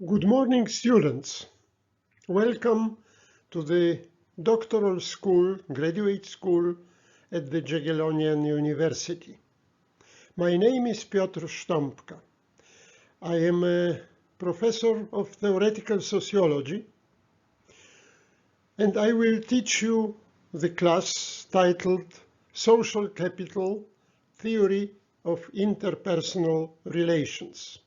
Good morning, students. Welcome to the doctoral school, graduate school at the Jagiellonian University. My name is Piotr Sztompka. I am a professor of theoretical sociology, and I will teach you the class titled Social Capital: Theory of Interpersonal Relations.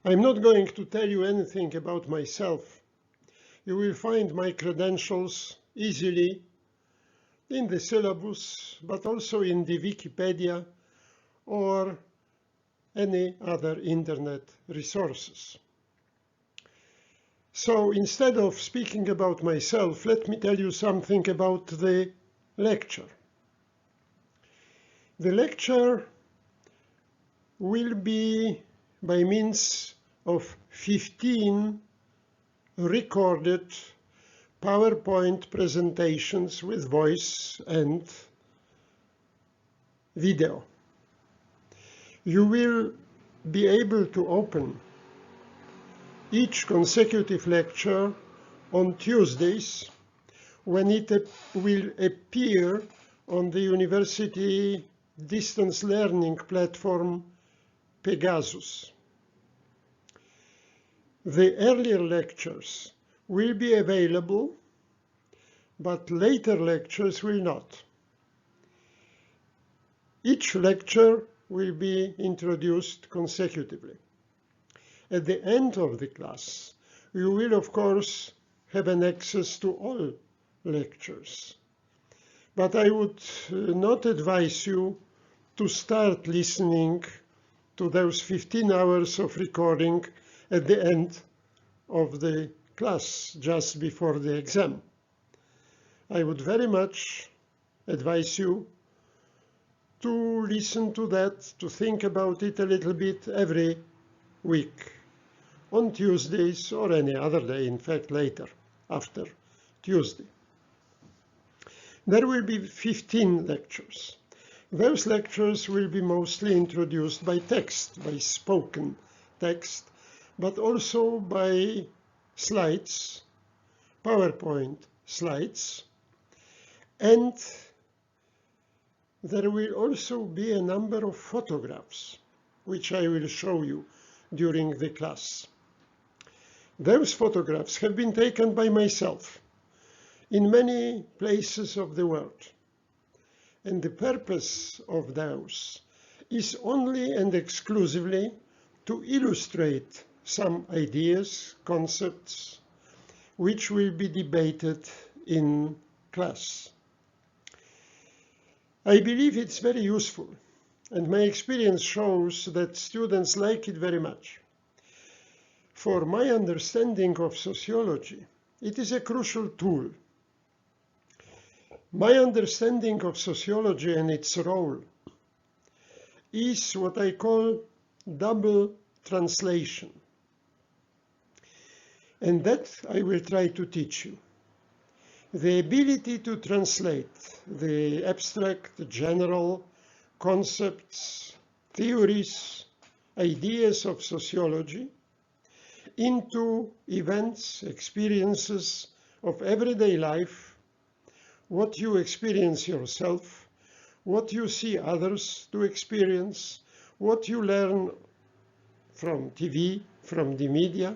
I'm not going to tell you anything about myself. You will find my credentials easily in the syllabus, but also in the Wikipedia or any other internet resources. So instead of speaking about myself, let me tell you something about the lecture. The lecture will be by means of 15 recorded PowerPoint presentations with voice and video. You will be able to open each consecutive lecture on Tuesdays when it will appear on the university distance learning platform Pegasus. The earlier lectures will be available, but later lectures will not. Each lecture will be introduced consecutively. At the end of the class, you will, of course, have an access to all lectures. But I would not advise you to start listening to those 15 hours of recording at the end of the class, just before the exam. I would very much advise you to listen to that, to think about it a little bit every week, on Tuesdays or any other day, in fact later, after Tuesday. There will be 15 lectures. Those lectures will be mostly introduced by text, by spoken text, but also by slides, PowerPoint slides, and there will also be a number of photographs, which I will show you during the class. Those photographs have been taken by myself in many places of the world. And the purpose of those is only and exclusively to illustrate some ideas, concepts, which will be debated in class. I believe it's very useful, and my experience shows that students like it very much. For my understanding of sociology, it is a crucial tool. My understanding of sociology and its role is what I call double translation. And that I will try to teach you. The ability to translate the abstract, the general concepts, theories, ideas of sociology into events, experiences of everyday life, what you experience yourself, what you see others to experience, what you learn from TV, from the media,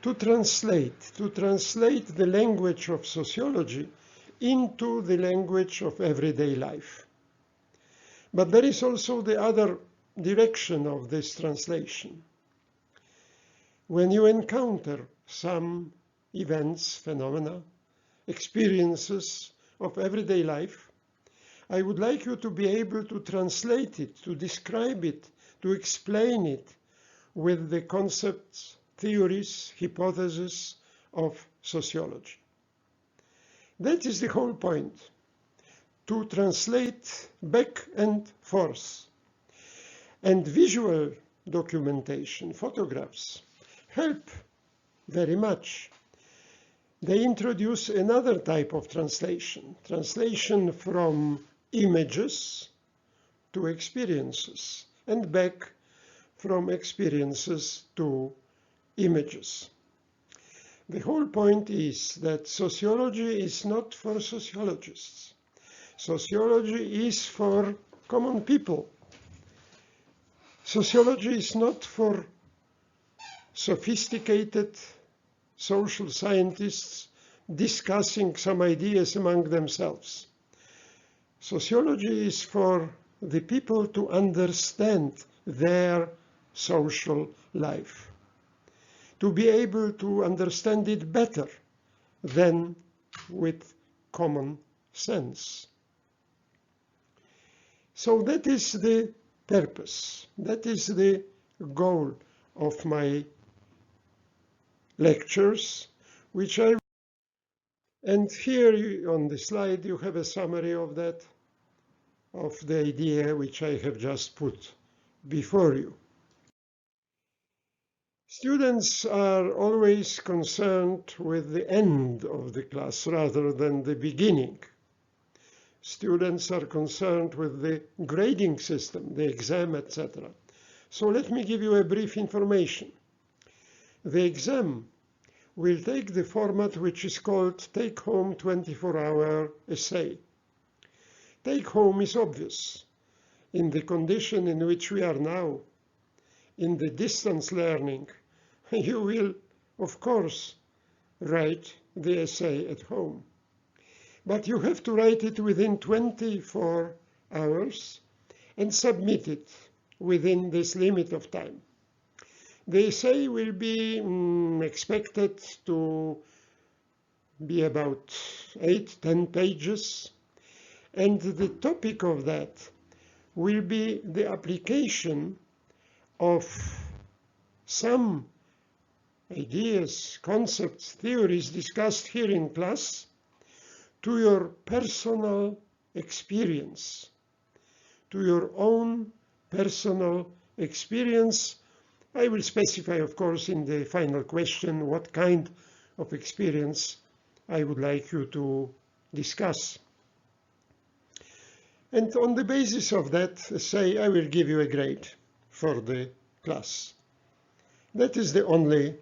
to translate the language of sociology into the language of everyday life. But there is also the other direction of this translation. When you encounter some events, phenomena, experiences of everyday life, I would like you to be able to translate it, to describe it, to explain it with the concepts, theories, hypotheses of sociology. That is the whole point, to translate back and forth. And visual documentation, photographs, help very much. They introduce another type of translation from images to experiences, and back from experiences to images. The whole point is that sociology is not for sociologists. Sociology is for common people. Sociology is not for sophisticated social scientists discussing some ideas among themselves. Sociology is for the people to understand their social life, to be able to understand it better than with common sense. So that is the purpose, that is the goal of my lectures, and here on the slide you have a summary of that, of the idea which I have just put before you. Students are always concerned with the end of the class rather than the beginning. Students are concerned with the grading system, the exam, etc. So let me give you a brief information. The exam will take the format which is called take-home 24-hour essay. Take-home is obvious. In the condition in which we are now, in the distance learning, you will, of course, write the essay at home. But you have to write it within 24 hours and submit it within this limit of time. The essay will be expected to be about 8-10 pages, and the topic of that will be the application of some ideas, concepts, theories discussed here in class to your personal experience, to your own personal experience. I will specify, of course, in the final question what kind of experience I would like you to discuss. And on the basis of that essay, I will give you a grade for the class. That is the only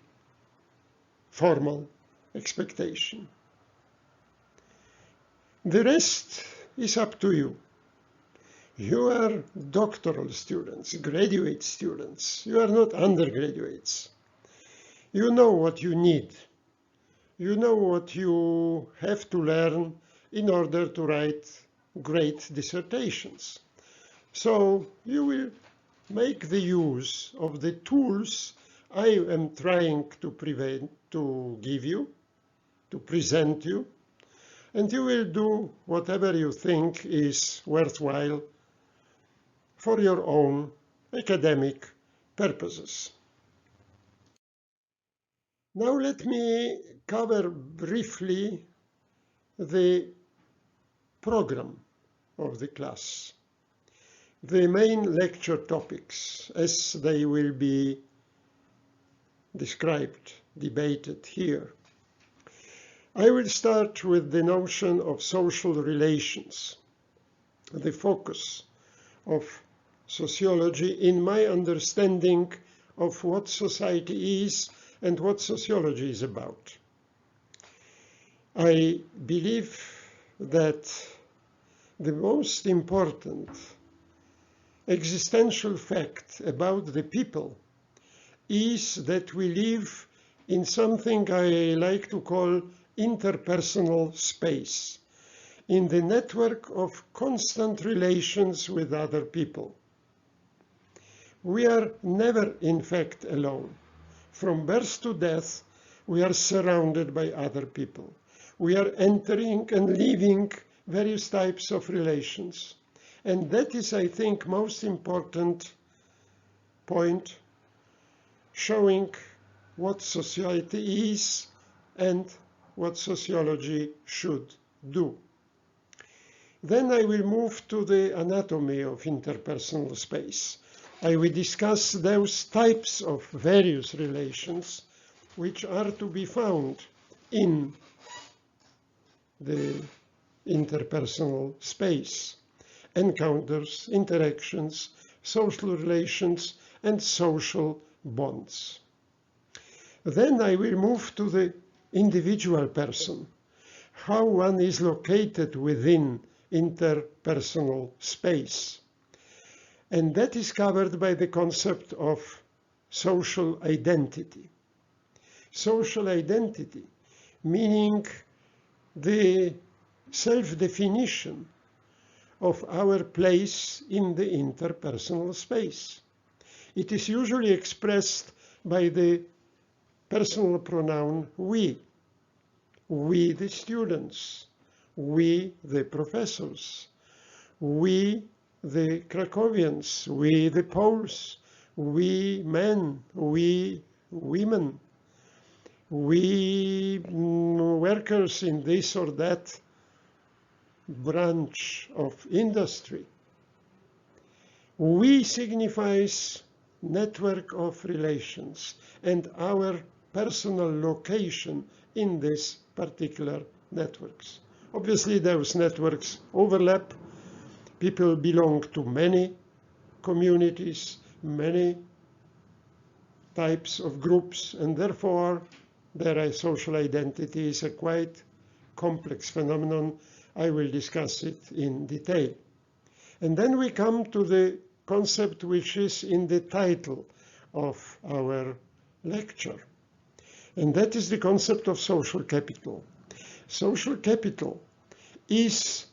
formal expectation. The rest is up to you. You are doctoral students, graduate students. You are not undergraduates. You know what you need. You know what you have to learn in order to write great dissertations. So you will make the use of the tools I am trying to give you, to present you, and you will do whatever you think is worthwhile for your own academic purposes. Now let me cover briefly the program of the class, the main lecture topics as they will be described, debated here. I will start with the notion of social relations, the focus of sociology in my understanding of what society is and what sociology is about. I believe that the most important existential fact about the people is that we live in something I like to call interpersonal space, in the network of constant relations with other people. We are never, in fact, alone. From birth to death, we are surrounded by other people. We are entering and leaving various types of relations. And that is, I think, most important point, showing what society is and what sociology should do. Then I will move to the anatomy of interpersonal space. I will discuss those types of various relations which are to be found in the interpersonal space. Encounters, interactions, social relations, and social bonds. Then I will move to the individual person, how one is located within interpersonal space. And that is covered by the concept of social identity. Social identity, meaning the self-definition of our place in the interpersonal space. It is usually expressed by the personal pronoun we. We the students, we the professors, we the Krakowians, we the Poles, we men, we women, we workers in this or that branch of industry. We signifies network of relations and our personal location in these particular networks. Obviously, those networks overlap. People belong to many communities, many types of groups, and therefore their social identity is a quite complex phenomenon. I will discuss it in detail. And then we come to the concept which is in the title of our lecture. And that is the concept of social capital. Social capital is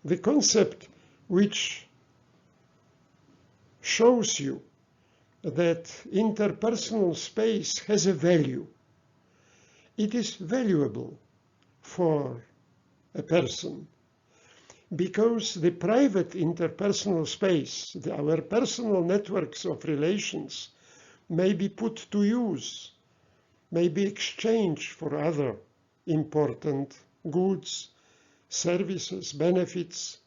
the concept which shows you that interpersonal space has a value. It is valuable for a person because the private interpersonal space, our personal networks of relations, may be put to use, may be exchanged for other important goods, services, benefits.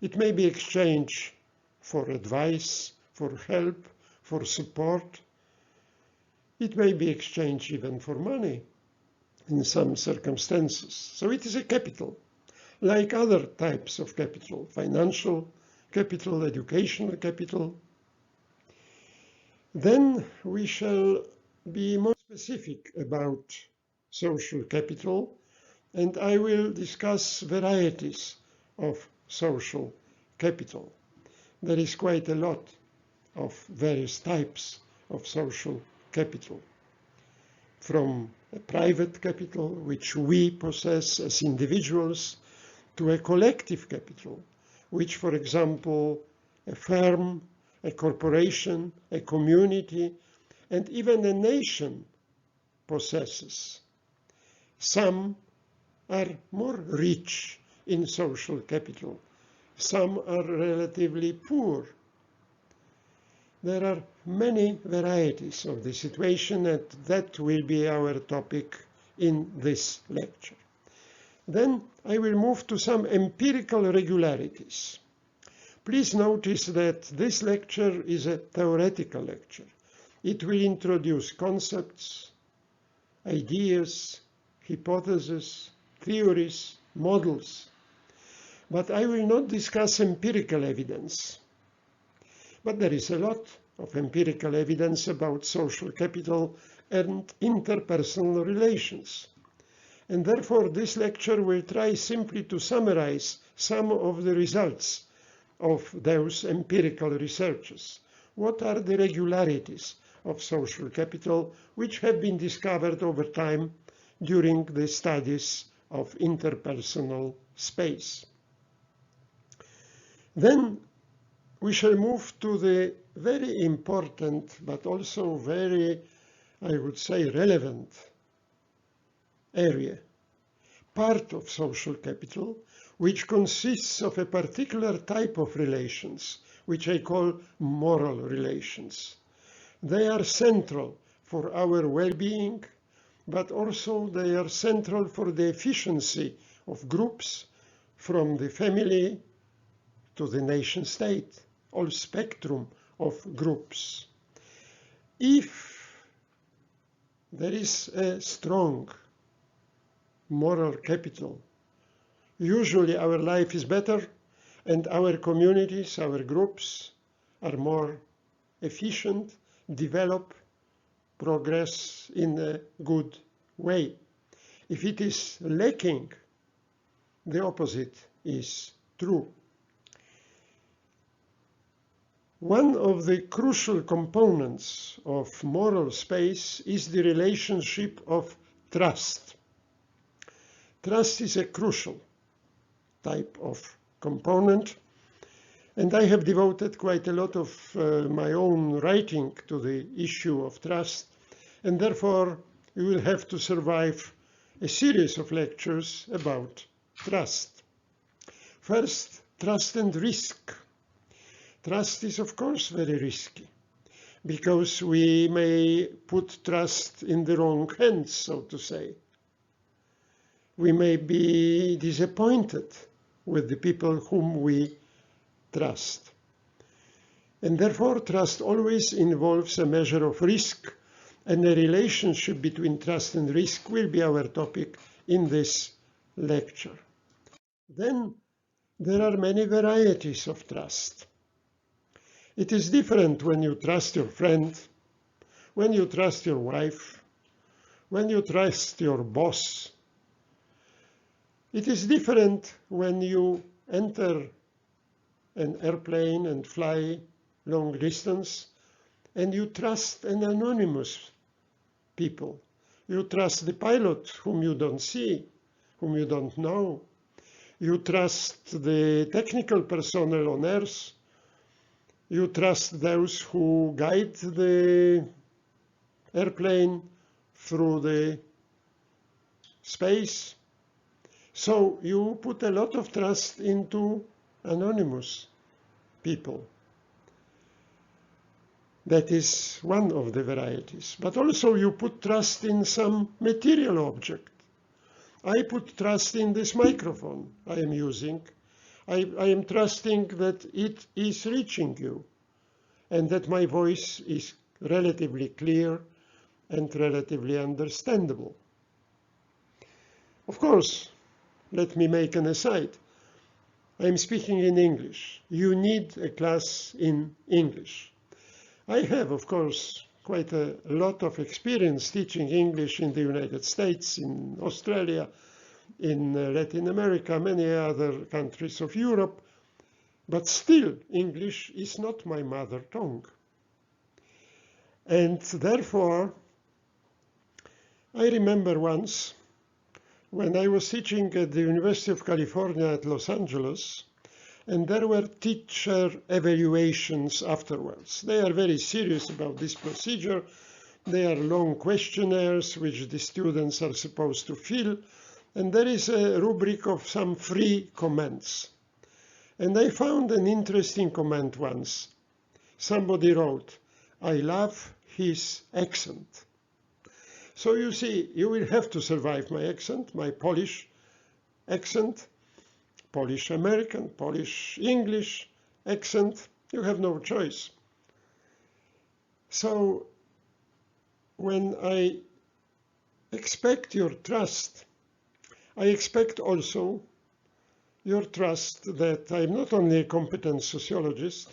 It may be exchanged for advice, for help, for support. It may be exchanged even for money in some circumstances. So it is a capital, like other types of capital, financial capital, educational capital. Then we shall be more specific about social capital, and I will discuss varieties of social capital. There is quite a lot of various types of social capital, from a private capital, which we possess as individuals, to a collective capital, which, for example, a firm, a corporation, a community, and even a nation possesses. Some are more rich in social capital. Some are relatively poor. There are many varieties of the situation, and that will be our topic in this lecture. Then I will move to some empirical regularities. Please notice that this lecture is a theoretical lecture. It will introduce concepts, ideas, hypotheses, theories, models. But I will not discuss empirical evidence. But there is a lot of empirical evidence about social capital and interpersonal relations. And therefore, this lecture will try simply to summarize some of the results of those empirical researches. What are the regularities of social capital which have been discovered over time during the studies of interpersonal space? Then we shall move to the very important, but also very, I would say, relevant area, part of social capital, which consists of a particular type of relations, which I call moral relations. They are central for our well-being, but also they are central for the efficiency of groups, from the family to the nation state, all spectrum of groups. If there is a strong moral capital, usually our life is better and our communities, our groups are more efficient, develop, progress in a good way. If it is lacking, the opposite is true. One of the crucial components of moral space is the relationship of trust. Trust is a crucial type of component, and I have devoted quite a lot of my own writing to the issue of trust, and therefore you will have to survive a series of lectures about trust. First, trust and risk. Trust is, of course, very risky, because we may put trust in the wrong hands, so to say. We may be disappointed with the people whom we trust. And therefore, trust always involves a measure of risk, and the relationship between trust and risk will be our topic in this lecture. Then there are many varieties of trust. It is different when you trust your friend, when you trust your wife, when you trust your boss. It is different when you enter an airplane and fly long distance and you trust an anonymous people. You trust the pilot whom you don't see, whom you don't know. You trust the technical personnel on Earth. You trust those who guide the airplane through the space. So you put a lot of trust into anonymous people. That is one of the varieties. But also you put trust in some material object. I put trust in this microphone I am using. I am trusting that it is reaching you and that my voice is relatively clear and relatively understandable. Of course, let me make an aside. I am speaking in English. You need a class in English. I have, of course, quite a lot of experience teaching English in the United States, in Australia, in Latin America, many other countries of Europe, but still English is not my mother tongue. And therefore, I remember once when I was teaching at the University of California at Los Angeles, and there were teacher evaluations afterwards. They are very serious about this procedure. They are long questionnaires which the students are supposed to fill, and there is a rubric of some free comments. And I found an interesting comment once. Somebody wrote, "I love his accent." So you see, you will have to survive my accent, my Polish accent, Polish American, Polish English accent. You have no choice. So when I expect your trust, I expect also your trust that I'm not only a competent sociologist,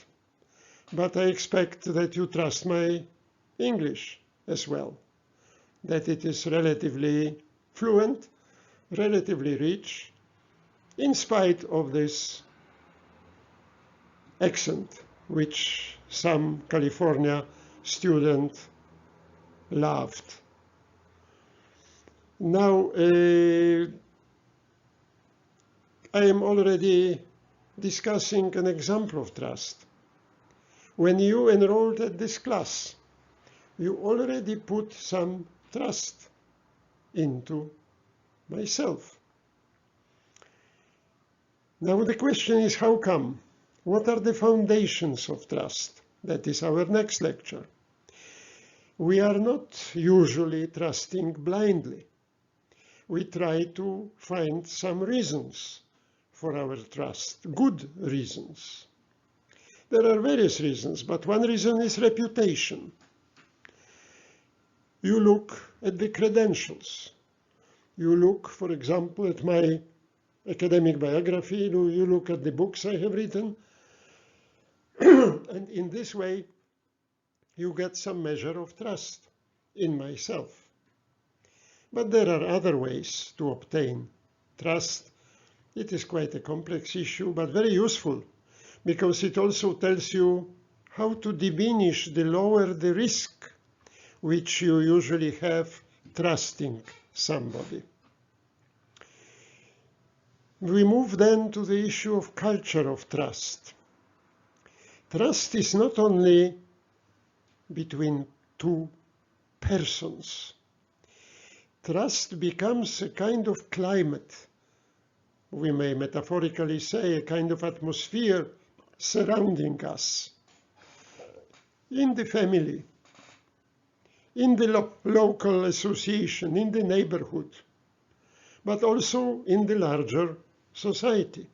but I expect that you trust my English as well, that it is relatively fluent, relatively rich, in spite of this accent, which some California student loved. Now, I am already discussing an example of trust. When you enrolled at this class, you already put some trust into myself. Now the question is, how come? What are the foundations of trust? That is our next lecture. We are not usually trusting blindly. We try to find some reasons for our trust, good reasons. There are various reasons, but one reason is reputation. You look at the credentials. You look, for example, at my academic biography. You look at the books I have written. And in this way, you get some measure of trust in myself. But there are other ways to obtain trust. It is quite a complex issue, but very useful, because it also tells you how to diminish the lower the risk which you usually have trusting somebody. We move then to the issue of culture of trust. Trust is not only between two persons. Trust becomes a kind of climate. We may metaphorically say a kind of atmosphere surrounding us. In the family, in the local association, in the neighborhood, but also in the larger society.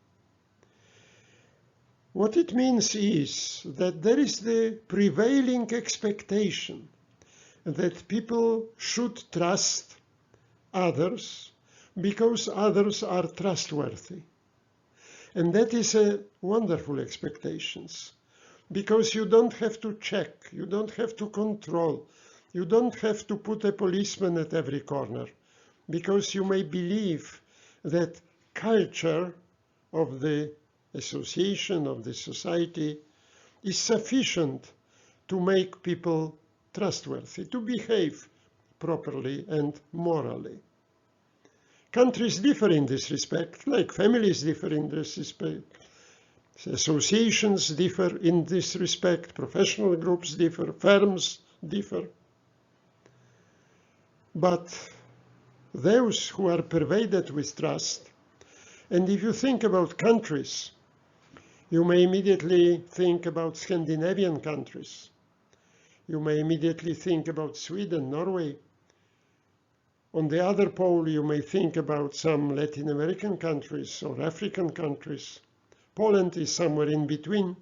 What it means is that there is the prevailing expectation that people should trust others because others are trustworthy. And that is a wonderful expectation, because you don't have to check, you don't have to control, you don't have to put a policeman at every corner, because you may believe that culture of the association, of the society, is sufficient to make people trustworthy, to behave properly and morally. Countries differ in this respect, like families differ in this respect. Associations differ in this respect, professional groups differ, firms differ. But those who are pervaded with trust, and if you think about countries, you may immediately think about Scandinavian countries. You may immediately think about Sweden, Norway. On the other pole, you may think about some Latin American countries or African countries. Poland is somewhere in between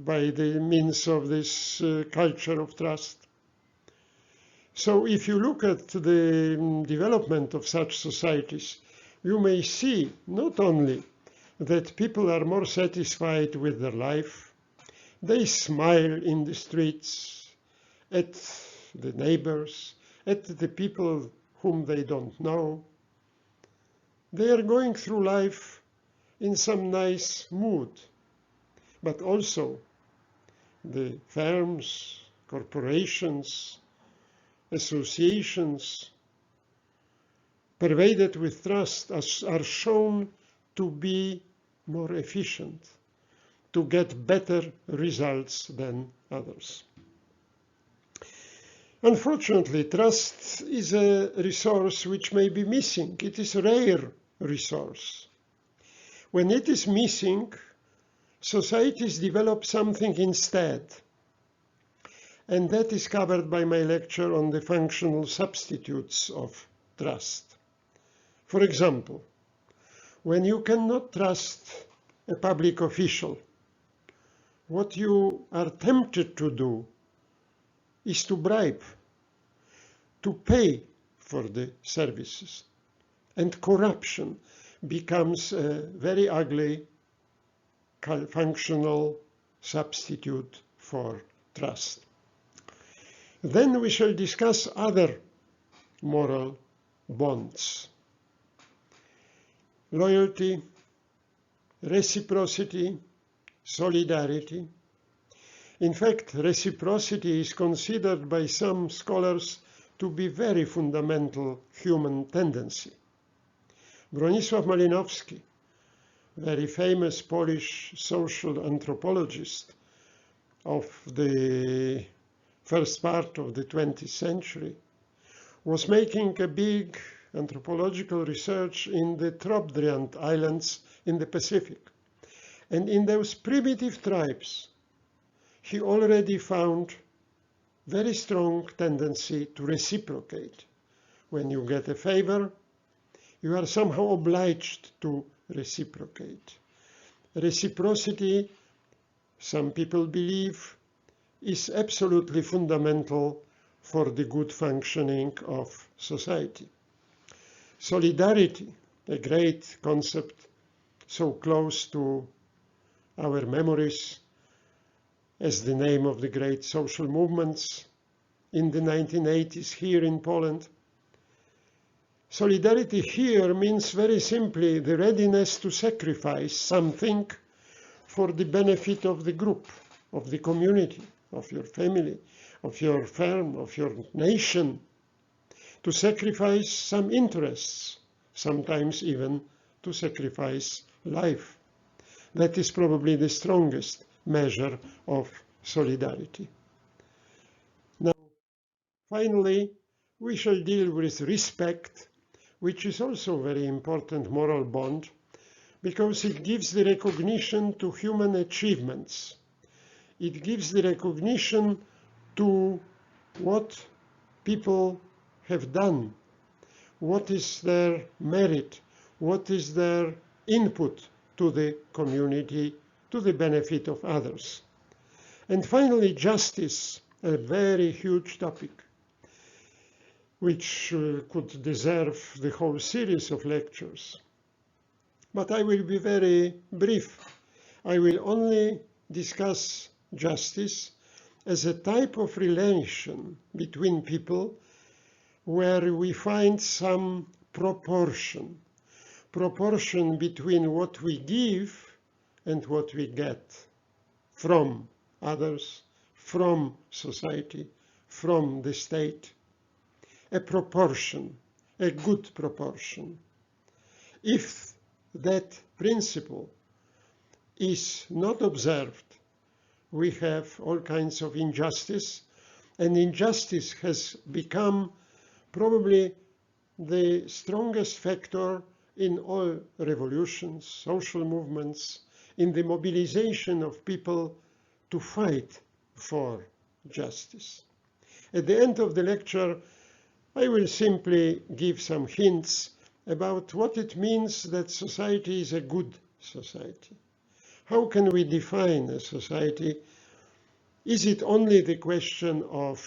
by the means of this culture of trust. So if you look at the development of such societies, you may see not only that people are more satisfied with their life, they smile in the streets at the neighbors, at the people whom they don't know. They are going through life in some nice mood, but also the firms, corporations, associations pervaded with trust are shown to be more efficient, to get better results than others. Unfortunately, trust is a resource which may be missing. It is a rare resource. When it is missing, societies develop something instead. And that is covered by my lecture on the functional substitutes of trust. For example, when you cannot trust a public official, what you are tempted to do is to bribe, to pay for the services. And corruption becomes a very ugly functional substitute for trust. Then we shall discuss other moral bonds. Loyalty, reciprocity, solidarity. In fact, reciprocity is considered by some scholars to be very fundamental human tendency. Bronisław Malinowski, very famous Polish social anthropologist of the first part of the 20th century, was making a big anthropological research in the Trobriand Islands in the Pacific. And in those primitive tribes, he already found very strong tendency to reciprocate. When you get a favor, you are somehow obliged to reciprocate. Reciprocity, some people believe, is absolutely fundamental for the good functioning of society. Solidarity, a great concept so close to our memories, as the name of the great social movements in the 1980s here in Poland. Solidarity here means very simply the readiness to sacrifice something for the benefit of the group, of the community, of your family, of your firm, of your nation, to sacrifice some interests, sometimes even to sacrifice life. That is probably the strongest measure of solidarity. Now, finally, we shall deal with respect, which is also a very important moral bond, because it gives the recognition to human achievements. It gives the recognition to what people have done, what is their merit, what is their input to the community, to the benefit of others. And finally, justice, a very huge topic, which could deserve the whole series of lectures. But I will be very brief. I will only discuss justice as a type of relation between people where we find some proportion between what we give and what we get from others, from society, from the state. A proportion, a good proportion. If that principle is not observed, we have all kinds of injustice, and injustice has become probably the strongest factor in all revolutions, social movements, in the mobilization of people to fight for justice. At the end of the lecture, I will simply give some hints about what it means that society is a good society. How can we define a society? Is it only the question of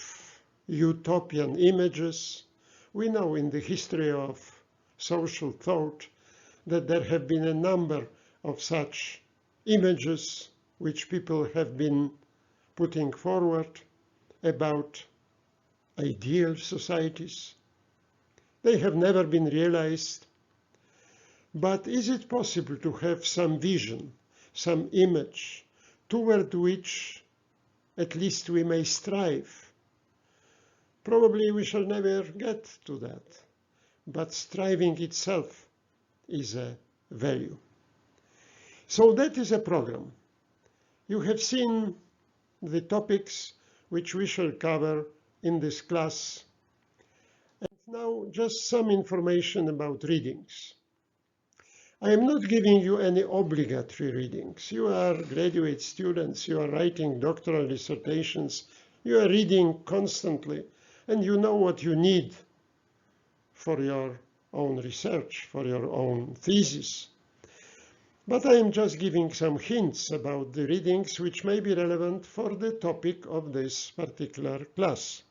utopian images? We know in the history of social thought that there have been a number of such images which people have been putting forward about ideal societies. They have never been realized. But is it possible to have some vision, some image, toward which at least we may strive? Probably we shall never get to that, but striving itself is a value. So that is a program. You have seen the topics which we shall cover in this class. And now just some information about readings. I am not giving you any obligatory readings. You are graduate students, you are writing doctoral dissertations, you are reading constantly, and you know what you need for your own research, for your own thesis. But I am just giving some hints about the readings which may be relevant for the topic of this particular class.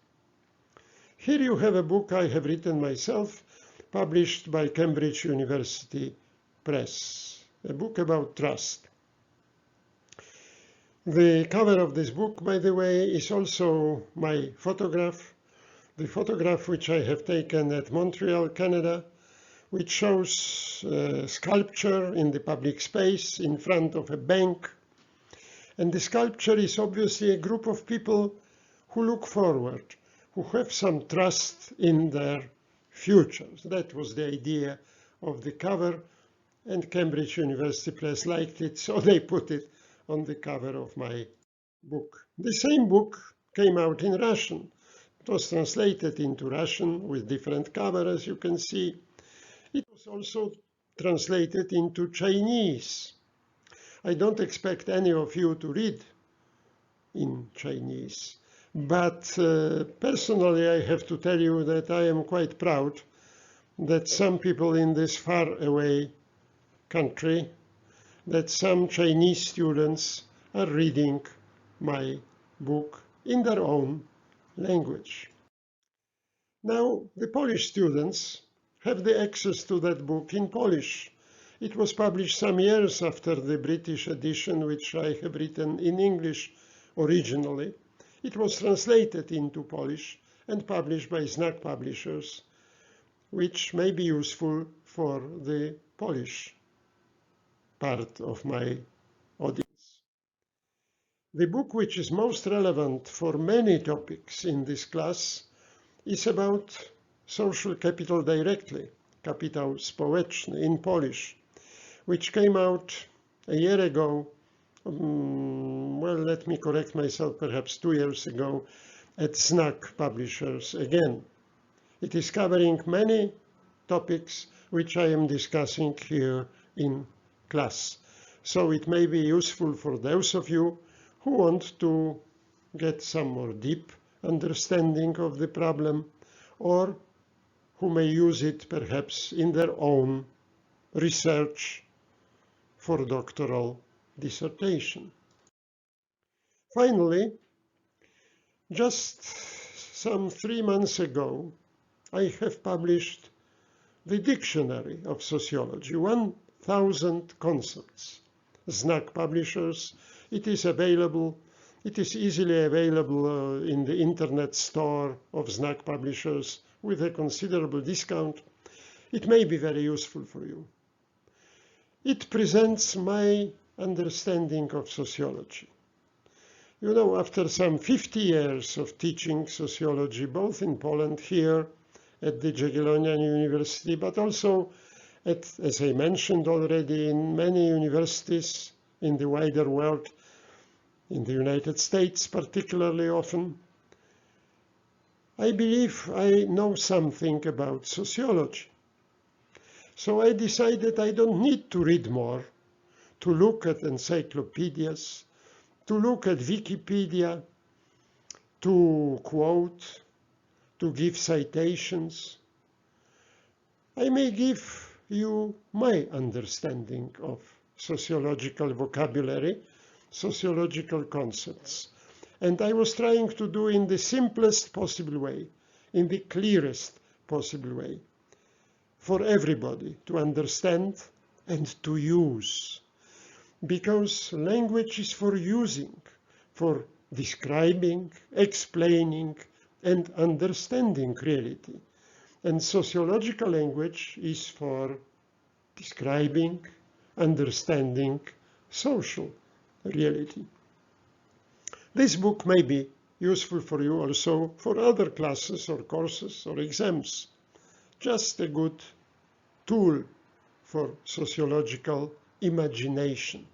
Here you have a book I have written myself, published by Cambridge University Press, a book about trust. The cover of this book, by the way, is also my photograph, the photograph which I have taken at Montreal, Canada, which shows a sculpture in the public space in front of a bank. And the sculpture is obviously a group of people who look forward, who have some trust in their futures. That was the idea of the cover, and Cambridge University Press liked it, so they put it on the cover of my book. The same book came out in Russian. It was translated into Russian with different cover, as you can see. It was also translated into Chinese. I don't expect any of you to read in Chinese, but personally I have to tell you that I am quite proud that some people in this faraway country, that some Chinese students are reading my book in their own language. Now, the Polish students have the access to that book in Polish. It was published some years after the British edition, which I have written in English originally. It was translated into Polish and published by Znak Publishers, which may be useful for the Polish part of my audience. The book which is most relevant for many topics in this class is about social capital directly, kapitał społeczny in Polish, which came out a year ago, well, let me correct myself, perhaps 2 years ago, at Znak Publishers again. It is covering many topics which I am discussing here in class. So it may be useful for those of you who want to get some more deep understanding of the problem, or who may use it perhaps in their own research for doctoral dissertation. Finally, just some 3 months ago, I have published the Dictionary of Sociology, 1,000 concepts. Znak Publishers. It is easily available in the internet store of Znak Publishers with a considerable discount. It may be very useful for you. It presents my understanding of sociology. You know, after some 50 years of teaching sociology, both in Poland here at the Jagiellonian University, but also as I mentioned already, in many universities in the wider world, in the United States particularly often, I believe I know something about sociology. So I decided I don't need to read more, to look at encyclopedias, to look at Wikipedia, to quote, to give citations. I may give you my understanding of sociological vocabulary, sociological concepts. And I was trying to do in the simplest possible way, in the clearest possible way, for everybody to understand and to use. Because language is for using, for describing, explaining, and understanding reality. And sociological language is for describing, understanding social reality. This book may be useful for you also for other classes or courses or exams. Just a good tool for sociological imagination.